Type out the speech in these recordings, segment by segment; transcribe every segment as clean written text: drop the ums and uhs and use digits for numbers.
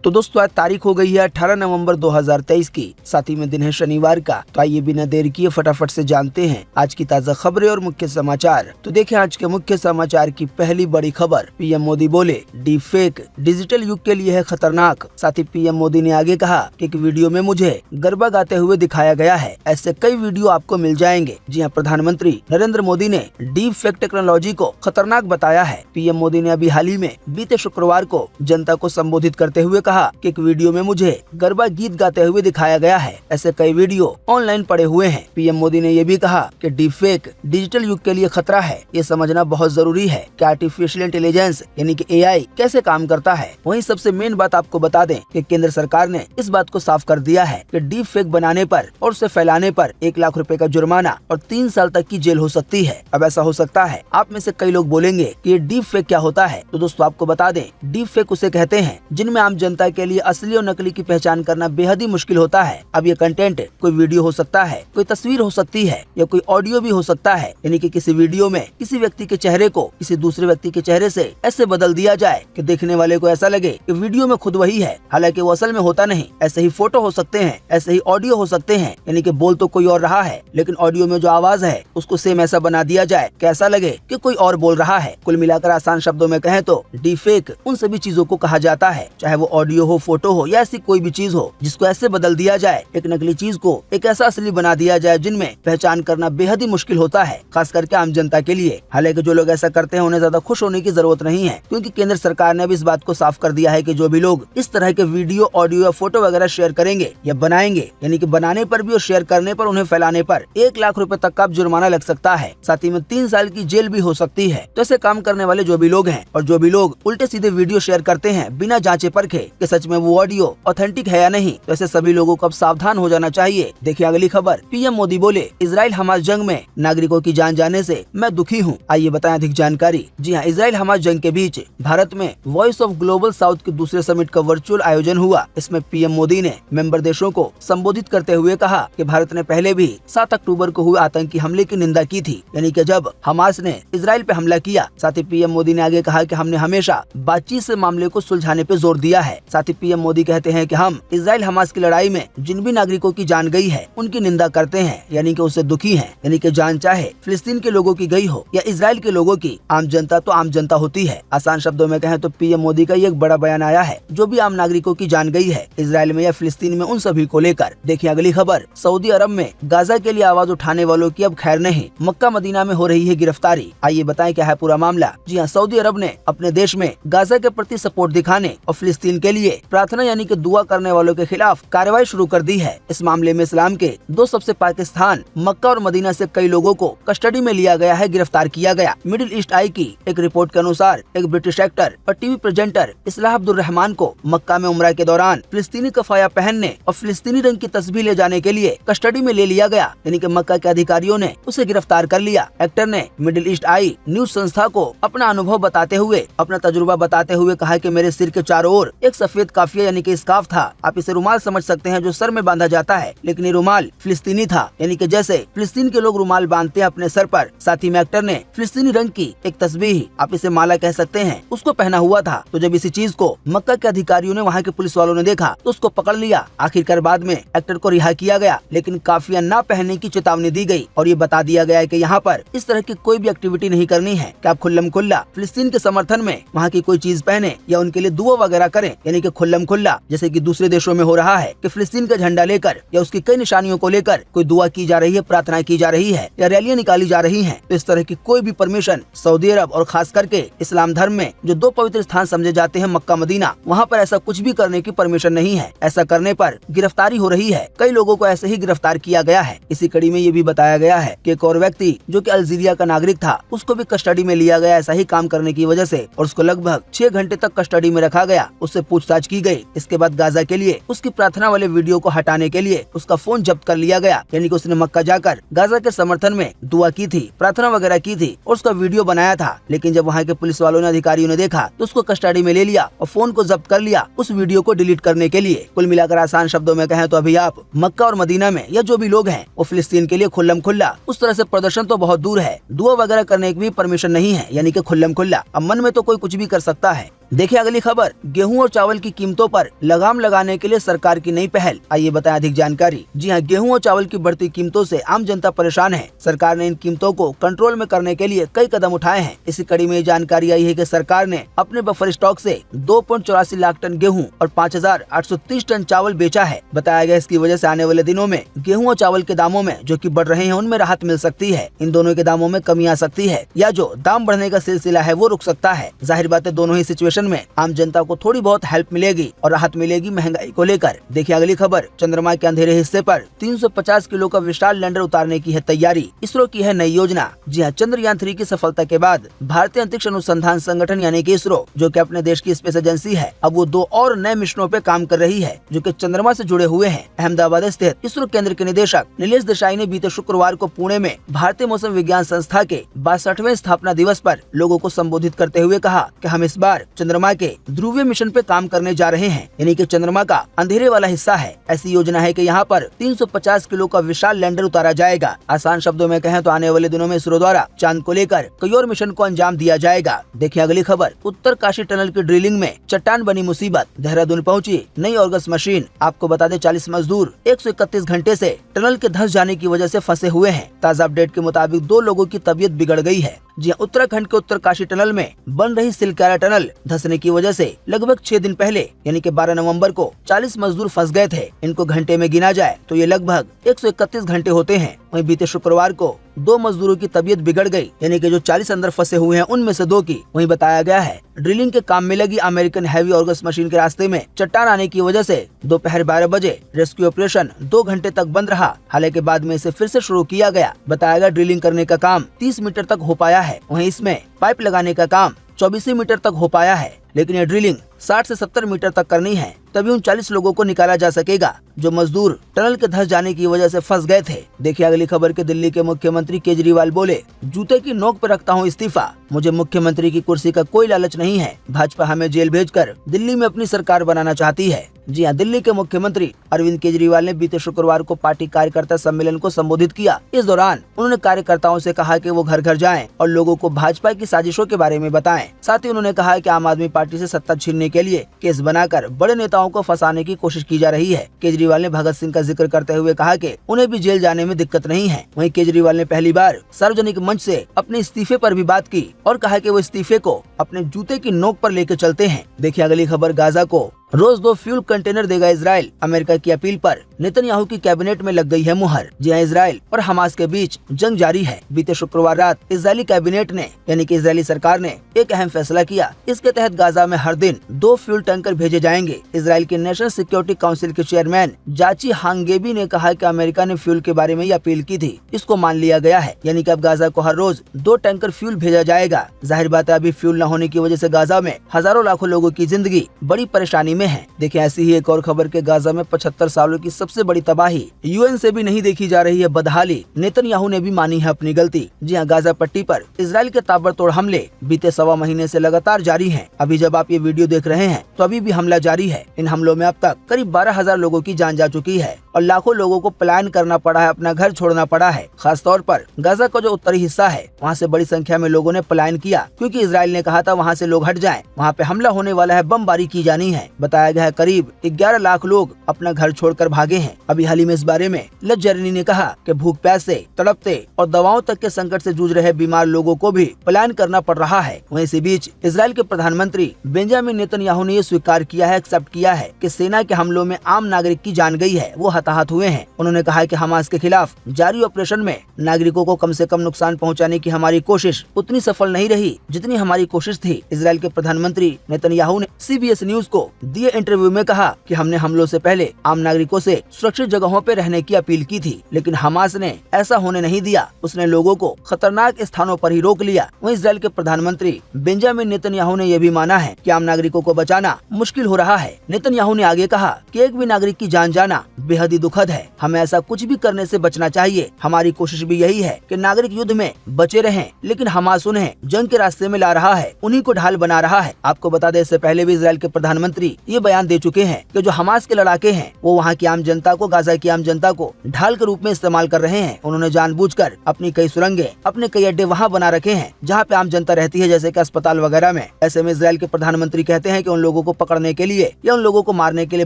तो दोस्तों आज तारीख हो गई है 18 नवंबर 2023 की, साथ ही में दिन है शनिवार का। तो आइए बिना देर किए फटाफट से जानते हैं आज की ताज़ा खबरें और मुख्य समाचार। तो देखें आज के मुख्य समाचार की पहली बड़ी खबर। पीएम मोदी बोले डीप फेक डिजिटल युग के लिए है खतरनाक। साथ ही पीएम मोदी ने आगे कहा कि एक वीडियो में मुझे गरबा गाते हुए दिखाया गया है। ऐसे कई वीडियो आपको मिल जाएंगे। जी हाँ, प्रधानमंत्री नरेंद्र मोदी ने डीप फेक टेक्नोलॉजी को खतरनाक बताया है। पीएम मोदी ने अभी हाल ही में बीते शुक्रवार को जनता को संबोधित करते हुए कहा कि एक वीडियो में मुझे गरबा गीत गाते हुए दिखाया गया है। ऐसे कई वीडियो ऑनलाइन पड़े हुए हैं। पीएम मोदी ने ये भी कहा कि डीप फेक डिजिटल युग के लिए खतरा है। ये समझना बहुत जरूरी है कि आर्टिफिशियल इंटेलिजेंस यानी कि एआई कैसे काम करता है। वहीं सबसे मेन बात आपको बता दें कि केंद्र सरकार ने इस बात को साफ कर दिया है कि डीप फेक बनाने पर और उसे फैलाने पर 1 लाख रुपए का जुर्माना और 3 साल तक की जेल हो सकती है। अब ऐसा हो सकता है आप में से कई लोग बोलेंगे कि ये डीप फेक क्या होता है। तो दोस्तों आपको बता दें, डीप फेक उसे कहते हैं जिनमें आम जनता के लिए असली और नकली की पहचान करना बेहद ही मुश्किल होता है। अब ये कंटेंट कोई वीडियो हो सकता है, कोई तस्वीर हो सकती है या कोई ऑडियो भी हो सकता है। यानी कि किसी वीडियो में किसी व्यक्ति के चेहरे को किसी दूसरे व्यक्ति के चेहरे से ऐसे बदल दिया जाए कि देखने वाले को ऐसा लगे कि वीडियो में खुद वही है, हालांकि वो असल में होता नहीं। ऐसे ही फोटो हो सकते हैं, ऐसे ही ऑडियो हो सकते हैं। यानी कि बोल तो कोई और रहा है लेकिन ऑडियो में जो आवाज है उसको सेम ऐसा बना दिया जाए कि ऐसा लगे कि कोई और बोल रहा है। कुल मिलाकर आसान शब्दों में कहें तो डीप फेक उन सभी चीजों को कहा जाता है, चाहे वो ऑडियो हो, फोटो हो या ऐसी कोई भी चीज हो जिसको ऐसे बदल दिया जाए, एक नकली चीज को एक ऐसा असली बना दिया जाए जिनमें पहचान करना बेहद ही मुश्किल होता है, खास करके आम जनता के लिए। हालांकि जो लोग ऐसा करते हैं उन्हें ज्यादा खुश होने की जरूरत नहीं है, क्योंकि केंद्र सरकार ने भी इस बात को साफ कर दिया है कि जो भी लोग इस तरह के वीडियो, ऑडियो या फोटो वगैरह शेयर करेंगे या बनाएंगे, यानी कि बनाने पर भी और शेयर करने पर, उन्हें फैलाने पर 1 लाख रुपए तक का जुर्माना लग सकता है। साथ ही में 3 साल की जेल भी हो सकती है। तो ऐसे काम करने वाले जो भी लोग हैं और जो भी लोग उल्टे सीधे वीडियो शेयर करते हैं बिना जांचे परखे कि सच में वो ऑडियो ऑथेंटिक है या नहीं, तो ऐसे सभी लोगों को अब सावधान हो जाना चाहिए। देखिए अगली खबर। पीएम मोदी बोले इजराइल हमास जंग में नागरिकों की जान जाने से मैं दुखी हूँ। आइए बताएं अधिक जानकारी। जी हाँ, इजराइल हमास जंग के बीच भारत में वॉइस ऑफ ग्लोबल साउथ के दूसरे समिट का वर्चुअल आयोजन हुआ। इसमें पीएम मोदी ने मेंबर देशों को संबोधित करते हुए कहा कि भारत ने पहले भी 7 अक्टूबर को हुए आतंकी हमले की निंदा की थी, यानी कि जब हमास ने इजराइल पे हमला किया। साथ ही पीएम मोदी ने आगे कहा कि हमने हमेशा बातचीत से मामले को सुलझाने पे जोर दिया है। साथ ही पीएम मोदी कहते हैं कि हम इजराइल हमास की लड़ाई में जिन भी नागरिकों की जान गई है उनकी निंदा करते हैं, यानी कि उससे दुखी हैं। यानी कि जान चाहे फिलिस्तीन के लोगों की गई हो या इजराइल के लोगों की, आम जनता तो आम जनता होती है। आसान शब्दों में कहें तो पीएम मोदी का ये एक बड़ा बयान आया है, जो भी आम नागरिकों की जान गई है इजराइल में या फिलिस्तीन में, उन सभी को लेकर। देखिए अगली खबर। सऊदी अरब में गाजा के लिए आवाज उठाने वालों की अब खैर नहीं, मक्का मदीना में हो रही है गिरफ्तारी। आइए बताएं क्या है पूरा मामला। जी हाँ, सऊदी अरब ने अपने देश में गाजा के प्रति सपोर्ट दिखाने और फिलिस्तीन के लिए प्रार्थना यानी कि दुआ करने वालों के खिलाफ कार्रवाई शुरू कर दी है। इस मामले में इस्लाम के 2 सबसे पाकिस्तान, मक्का और मदीना से कई लोगों को कस्टडी में लिया गया है, गिरफ्तार किया गया। मिडिल ईस्ट आई की एक रिपोर्ट के अनुसार एक ब्रिटिश एक्टर और टीवी प्रेजेंटर इस्लाह अब्दुल रहमान को मक्का में उम्रा के दौरान फिलिस्तीनी कफाया पहनने और फिलिस्तीनी रंग की तस्बीर ले जाने के लिए कस्टडी में ले लिया गया, यानी कि मक्का के अधिकारियों ने उसे गिरफ्तार कर लिया। एक्टर ने मिडिल ईस्ट आई न्यूज संस्था को अपना अनुभव बताते हुए, अपना तजुर्बा बताते हुए कहा कि मेरे सिर के चारों ओर एक सफेद काफिया यानी कि स्कार्फ था। आप इसे रुमाल समझ सकते हैं जो सर में बांधा जाता है, लेकिन ये रुमाल फिलिस्तीनी था, यानी कि जैसे फिलिस्तीन के लोग रुमाल बांधते हैं अपने सर पर। साथ ही में एक्टर ने फिलिस्तीनी रंग की एक तस्बीह, आप इसे माला कह सकते हैं, उसको पहना हुआ था। तो जब इसी चीज को मक्का के अधिकारियों ने, वहाँ के पुलिस वालों ने देखा तो उसको पकड़ लिया। आखिरकार बाद में एक्टर को रिहा किया गया, लेकिन काफिया न पहनने की चेतावनी दी गई और ये बता दिया गया है कि यहाँ पर इस तरह की कोई भी एक्टिविटी नहीं करनी है कि आप खुल्लम खुल्ला फिलिस्तीन के समर्थन में वहाँ की कोई चीज पहने या उनके लिए दुआ वगैरह करें, यानी कि खुल्लम खुल्ला जैसे कि दूसरे देशों में हो रहा है कि फिलिस्तीन का झंडा लेकर या उसकी कई निशानियों को लेकर कोई दुआ की जा रही है, प्रार्थना की जा रही है या रैलियां निकाली जा रही हैं। तो इस तरह की कोई भी परमिशन सऊदी अरब और खास करके इस्लाम धर्म में जो 2 पवित्र स्थान समझे जाते हैं मक्का मदीना, वहाँ पर ऐसा कुछ भी करने की परमिशन नहीं है। ऐसा करने पर गिरफ्तारी हो रही है। कई लोगों को ऐसे ही गिरफ्तार किया गया है। इसी कड़ी में ये भी बताया गया है कि एक और व्यक्ति जो कि अल्जीरिया का नागरिक था, उसको भी कस्टडी में लिया गया ऐसा ही काम करने की वजह से, और उसको लगभग 6 घंटे तक कस्टडी में रखा गया। उससे पूछताछ की गई। इसके बाद गाजा के लिए उसकी प्रार्थना वाले वीडियो को हटाने के लिए उसका फोन जब्त कर लिया गया, यानी कि उसने मक्का जाकर गाजा के समर्थन में दुआ की थी, प्रार्थना वगैरह की थी और उसका वीडियो बनाया था। लेकिन जब वहाँ के पुलिस वालों ने, अधिकारियों ने देखा तो उसको कस्टडी में ले लिया और फोन को जब्त कर लिया उस वीडियो को डिलीट करने के लिए। कुल मिलाकर आसान शब्दों में कहें तो अभी आप मक्का और मदीना में या जो भी लोग हैं वो फिलिस्तीन के लिए खुल्लम खुल्ला, उस तरह से प्रदर्शन तो बहुत दूर है, दुआ वगैरह करने की भी परमिशन नहीं है, यानी कि खुल्लम खुल्ला। अब मन में तो कोई कुछ भी कर सकता है। देखिए अगली खबर, गेहूं और चावल की कीमतों पर लगाम लगाने के लिए सरकार की नई पहल। आइए बताएं अधिक जानकारी। जी हां, गेहूं और चावल की बढ़ती कीमतों से आम जनता परेशान है। सरकार ने इन कीमतों को कंट्रोल में करने के लिए कई कदम उठाए हैं। इसी कड़ी में जानकारी आई है कि सरकार ने अपने बफर स्टॉक से 2.84 लाख टन गेहूं और 5,830 टन चावल बेचा है। बताया गया इसकी वजह से आने वाले दिनों में गेहूं और चावल के दामों में जो कि बढ़ रहे हैं उनमें राहत मिल सकती है। इन दोनों के दामों में कमी आ सकती है या जो दाम बढ़ने का सिलसिला है वो रुक सकता है। जाहिर बात है दोनों ही सिचुएशन में आम जनता को थोड़ी बहुत हेल्प मिलेगी और राहत मिलेगी महंगाई को लेकर। देखिए अगली खबर, चंद्रमा के अंधेरे हिस्से पर 350 किलो का विशाल लैंडर उतारने की है तैयारी। इसरो की है नई योजना। जी हाँ, चंद्रयान 3 की सफलता के बाद भारतीय अंतरिक्ष अनुसंधान संगठन यानी कि इसरो, जो कि अपने देश की स्पेस एजेंसी है, अब वो 2 और नए मिशनों पे काम कर रही है जो कि चंद्रमा से जुड़े हुए हैं। अहमदाबाद स्थित इसरो केंद्र के निदेशक नीलेश देसाई ने बीते शुक्रवार को पुणे में भारतीय मौसम विज्ञान संस्था के 62वें स्थापना दिवस पर लोगों को संबोधित करते हुए कहा कि हम इस बार चंद्रमा के ध्रुवीय मिशन पे काम करने जा रहे हैं, यानी कि चंद्रमा का अंधेरे वाला हिस्सा है। ऐसी योजना है कि यहाँ पर 350 किलो का विशाल लैंडर उतारा जाएगा। आसान शब्दों में कहें तो आने वाले दिनों में इसरो द्वारा चांद को लेकर कई और मिशन को अंजाम दिया जाएगा। देखिए अगली खबर, उत्तरकाशी टनल की ड्रिलिंग में चट्टान बनी मुसीबत। देहरादून पहुंची नई ऑर्गस मशीन। आपको बता दें 40 मजदूर 131 घंटे से टनल के धंस जाने की वजह से फंसे हुए हैं। ताज़ा अपडेट के मुताबिक 2 लोगों की तबीयत बिगड़ गई है। जी उत्तराखंड के उत्तरकाशी टनल में बन रही सिलकारा टनल धंसने की वजह से लगभग 6 दिन पहले यानी कि 12 नवंबर को 40 मजदूर फंस गए थे। इनको घंटे में गिना जाए तो ये लगभग 131 घंटे होते हैं। वहीं बीते शुक्रवार को 2 मजदूरों की तबीयत बिगड़ गई, यानी कि जो 40 अंदर फंसे हुए हैं उनमें से 2 की। वहीं बताया गया है ड्रिलिंग के काम में लगी अमेरिकन हैवी ऑर्गस मशीन के रास्ते में चट्टान आने की वजह से दोपहर 12 बजे रेस्क्यू ऑपरेशन 2 घंटे तक बंद रहा। हालांकि बाद में इसे फिर से शुरू किया गया। बताया गया ड्रिलिंग करने का काम 30 मीटर तक हो पाया है। वहीं इसमें पाइप लगाने का काम 24 मीटर तक हो पाया है, लेकिन ये ड्रिलिंग 60 से 70 मीटर तक करनी है, तभी उन 40 लोगों को निकाला जा सकेगा जो मजदूर टनल के धंस जाने की वजह से फंस गए थे। देखिए अगली खबर के दिल्ली के मुख्यमंत्री केजरीवाल बोले, जूते की नोक पर रखता हूं इस्तीफा, मुझे मुख्यमंत्री की कुर्सी का कोई लालच नहीं है। भाजपा हमें जेल भेजकर दिल्ली में अपनी सरकार बनाना चाहती है। जी हाँ, दिल्ली के मुख्यमंत्री अरविंद केजरीवाल ने बीते शुक्रवार को पार्टी कार्यकर्ता सम्मेलन को संबोधित किया। इस दौरान उन्होंने कार्यकर्ताओं से कहा कि वो घर घर जाएं और लोगों को भाजपा की साजिशों के बारे में बताएं। साथ ही उन्होंने कहा कि आम आदमी पार्टी से सत्ता छीनने के लिए केस बनाकर बड़े नेताओं को फंसाने की कोशिश की जा रही है। केजरीवाल ने भगत सिंह का जिक्र करते हुए कहा कि उन्हें भी जेल जाने में दिक्कत नहीं है। वहीं केजरीवाल ने पहली बार सार्वजनिक मंच से अपने इस्तीफे पर भी बात की और कहा कि वो इस्तीफे को अपने जूते की नोक पर लेकर चलते हैं। देखिए अगली खबर, गाजा को रोज 2 फ्यूल कंटेनर देगा इजराइल। अमेरिका की अपील पर नेतन्याहू की कैबिनेट में लग गई है मुहर। जी हां, इजराइल और हमास के बीच जंग जारी है। बीते शुक्रवार रात इजरायली कैबिनेट ने यानी कि इजरायली सरकार ने एक अहम फैसला किया। इसके तहत गाजा में हर दिन 2 फ्यूल टैंकर भेजे जाएंगे। इजराइल के नेशनल सिक्योरिटी काउंसिल के चेयरमैन जाची हांगेबी ने कहा कि अमेरिका ने फ्यूल के बारे में ये अपील की थी, इसको मान लिया गया है, यानी कि अब गाजा को हर रोज 2 टैंकर फ्यूल भेजा जाएगा। जाहिर बात है अभी फ्यूल न होने की वजह से गाजा में हजारों लाखों लोगों की जिंदगी बड़ी परेशानी में है। देखिए ऐसी ही एक और खबर के गाजा में 75 सालों की सबसे बड़ी तबाही, यूएन से भी नहीं देखी जा रही है बदहाली। नेतन्याहू ने भी मानी है अपनी गलती। जी हां, गाजा पट्टी पर इजराइल के ताबड़तोड़ हमले बीते 1.25 महीने से लगातार जारी हैं। अभी जब आप ये वीडियो देख रहे हैं तो अभी भी हमला जारी है। इन हमलों में अब तक करीब 12,000 लोगों की जान जा चुकी है और लाखों लोगों को पलायन करना पड़ा है, अपना घर छोड़ना पड़ा है। खास तौर पर गाजा का जो उत्तरी हिस्सा है वहाँ से बड़ी संख्या में लोगों ने पलायन किया, क्योंकि इजराइल ने कहा था वहाँ से लोग हट जाएं, वहाँ पे हमला होने वाला है, बमबारी की जानी है। बताया गया है करीब 11 लाख लोग अपना घर छोड़कर भागे हैं। अभी हाल ही में इस बारे में लज्जरिनी ने कहा कि भूख प्यास से तड़पते और दवाओं तक के संकट से जूझ रहे बीमार लोगों को भी पलायन करना पड़ रहा है। वहीं इसी बीच इजराइल के प्रधानमंत्री बेंजामिन नेतन्याहू ने ये स्वीकार किया है, एक्सेप्ट किया है कि सेना के हमलों में आम नागरिक की जान गई है, वो हताहत हुए हैं। उन्होंने कहा कि हमास के खिलाफ जारी ऑपरेशन में नागरिकों को कम से कम नुकसान पहुंचाने की हमारी कोशिश उतनी सफल नहीं रही जितनी हमारी कोशिश थी। इजराइल के प्रधानमंत्री नेतन्याहू ने CBS न्यूज को दिए इंटरव्यू में कहा कि हमने हमलों से पहले आम नागरिकों से सुरक्षित जगहों पर रहने की अपील की थी, लेकिन हमास ने ऐसा होने नहीं दिया। उसने लोगों को खतरनाक स्थानों पर ही रोक लिया। वहीं इजराइल के प्रधानमंत्री बेंजामिन नेतन्याहू ने यह भी माना है कि आम नागरिकों को बचाना मुश्किल हो रहा है। नेतन्याहू ने आगे कहा कि एक भी नागरिक की जान जाना बेहद बेहद ही दुखद है। हमें ऐसा कुछ भी करने से बचना चाहिए। हमारी कोशिश भी यही है कि नागरिक युद्ध में बचे रहें, लेकिन हमास उन्हें जंग के रास्ते में ला रहा है, उन्हीं को ढाल बना रहा है। आपको बता दें, इससे पहले भी इजराइल के प्रधानमंत्री ये बयान दे चुके हैं कि जो हमास के लड़ाके हैं वो वहाँ की आम जनता को, गाजा की आम जनता को ढाल के रूप में इस्तेमाल कर रहे हैं। उन्होंने जानबूझकर अपनी कई सुरंगें, अपने कई अड्डे वहाँ बना रखे हैं जहाँ पे आम जनता रहती है, जैसे कि अस्पताल वगैरह में। ऐसे में इजराइल के प्रधानमंत्री कहते हैं कि उन लोगों को पकड़ने के लिए या उन लोगों को मारने के लिए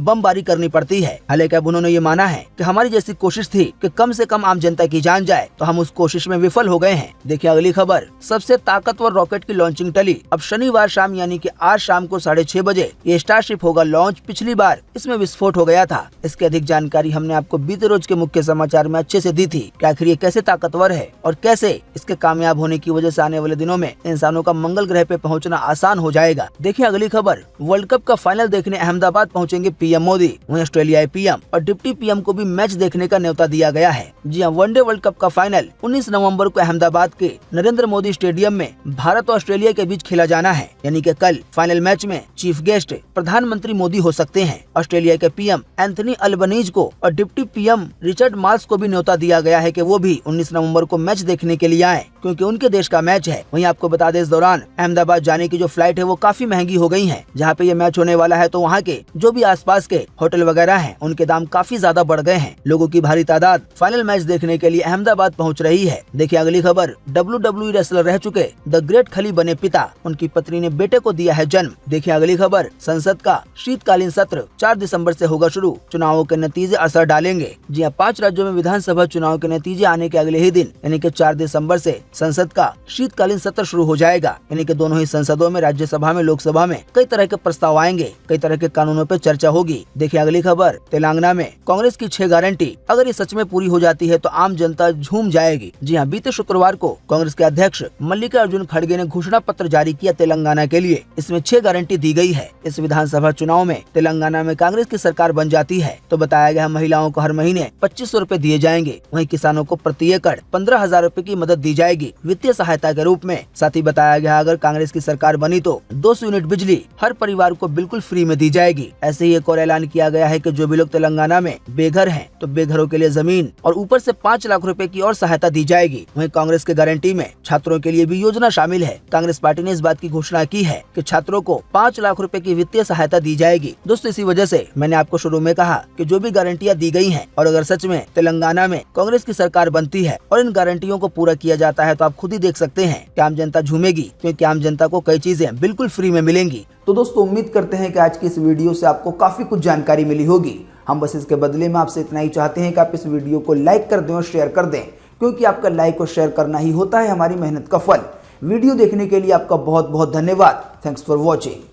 बमबारी करनी पड़ती है। हालांकि अब उन्होंने ये माना है कि हमारी जैसी कोशिश थी कि कम से कम आम जनता की जान जाए, तो हम उस कोशिश में विफल हो गए हैं। देखिए अगली खबर, सबसे ताकतवर रॉकेट की लॉन्चिंग टली। अब शनिवार शाम यानी कि आज शाम को 6:30 बजे ये स्टारशिप होगा लॉन्च। पिछली बार इसमें विस्फोट हो गया था। इसकी अधिक जानकारी हमने आपको बीते रोज के मुख्य समाचार में अच्छे से दी थी कि आखिर ये कैसे ताकतवर है और कैसे इसके कामयाब होने की वजह से आने वाले दिनों में इंसानों का मंगल ग्रह पे पहुंचना आसान हो जाएगा। देखिए अगली खबर, वर्ल्ड कप का फाइनल देखने अहमदाबाद पहुंचेंगे पीएम मोदी। वहीं ऑस्ट्रेलियाई पीएम और डिप्टी पीएम को भी मैच देखने का न्योता दिया गया है। जी हां, वनडे वर्ल्ड कप का फाइनल 19 नवंबर को अहमदाबाद के नरेंद्र मोदी स्टेडियम में भारत और ऑस्ट्रेलिया के बीच खेला जाना है। यानी कि कल फाइनल मैच में चीफ गेस्ट प्रधानमंत्री मोदी हो सकते हैं। ऑस्ट्रेलिया के पीएम एंथनी अल्बनीज को और डिप्टी पीएम रिचर्ड मार्ल्स को भी न्योता दिया गया है कि वो भी 19 नवंबर को मैच देखने के लिए आए, क्योंकि उनके देश का मैच है। वहीं आपको बता दें, इस दौरान अहमदाबाद जाने की जो फ्लाइट है वो काफी महंगी हो गई है। जहाँ पे ये मैच होने वाला है तो वहाँ के जो भी आसपास के होटल वगैरह हैं उनके दाम काफी ज्यादा बढ़ गए हैं। लोगों की भारी तादाद फाइनल मैच देखने के लिए अहमदाबाद पहुँच रही है। देखिए अगली खबर, WWE रेसलर रह चुके द ग्रेट खली बने पिता, उनकी पत्नी ने बेटे को दिया है जन्म। देखिए अगली खबर, संसद का शीतकालीन सत्र 4 दिसंबर से होगा शुरू। चुनावों के नतीजे असर डालेंगे। जी हाँ, 5 राज्यों में विधानसभा चुनाव के नतीजे आने के अगले ही दिन यानी कि 4 दिसंबर से संसद का शीतकालीन सत्र शुरू हो जाएगा। यानी कि दोनों ही संसदों में, राज्यसभा में, लोकसभा में कई तरह के प्रस्ताव आएंगे, कई तरह के कानूनों पर चर्चा होगी। देखिए अगली खबर, तेलंगाना में कांग्रेस की 6 गारंटी अगर ये सच में पूरी हो जाती है तो आम जनता झूम जाएगी। जी हाँ, बीते शुक्रवार को कांग्रेस के अध्यक्ष मल्लिकार्जुन खड़गे ने घोषणा पत्र जारी किया तेलंगाना के लिए। इसमें 6 गारंटी दी गई है। इस विधानसभा चुनाव में तेलंगाना में कांग्रेस की सरकार बन जाती है तो बताया गया महिलाओं को हर महीने 2500 रूपए दिए जाएंगे। वहीं किसानों को प्रति एकड़ 15,000 रूपए की मदद दी जाएगी वित्तीय सहायता के रूप में। साथ ही बताया गया अगर कांग्रेस की सरकार बनी तो 200 यूनिट बिजली हर परिवार को बिल्कुल फ्री में दी जाएगी। ऐसे ही एक और ऐलान किया गया है कि जो भी लोग तेलंगाना में बेघर हैं तो बेघरों के लिए जमीन और ऊपर से 5 लाख रुपए की और सहायता दी जाएगी। वहीं कांग्रेस के गारंटी में छात्रों के लिए भी योजना शामिल है। कांग्रेस पार्टी ने इस बात की घोषणा की है कि छात्रों को 5 लाख रुपए की वित्तीय सहायता दी जाएगी। दोस्तों, इसी वजह से मैंने आपको शुरू में कहा कि जो भी गारंटियां दी गई हैं और अगर सच में तेलंगाना में कांग्रेस की सरकार बनती है और इन गारंटियों को पूरा किया जाता है तो आप खुद ही देख सकते हैं कि आम जनता झूमेगी, क्योंकि आम जनता को कई चीजें बिल्कुल फ्री में मिलेंगी। तो दोस्तों, उम्मीद करते हैं कि आज की इस वीडियो से आपको काफी कुछ जानकारी मिली होगी। हम बस इसके बदले में आपसे इतना ही चाहते हैं कि आप इस वीडियो को लाइक कर दें और शेयर कर दें, क्योंकि आपका लाइक और शेयर करना ही होता है हमारी मेहनत का फल। वीडियो देखने के लिए आपका बहुत बहुत धन्यवाद। Thanks for watching.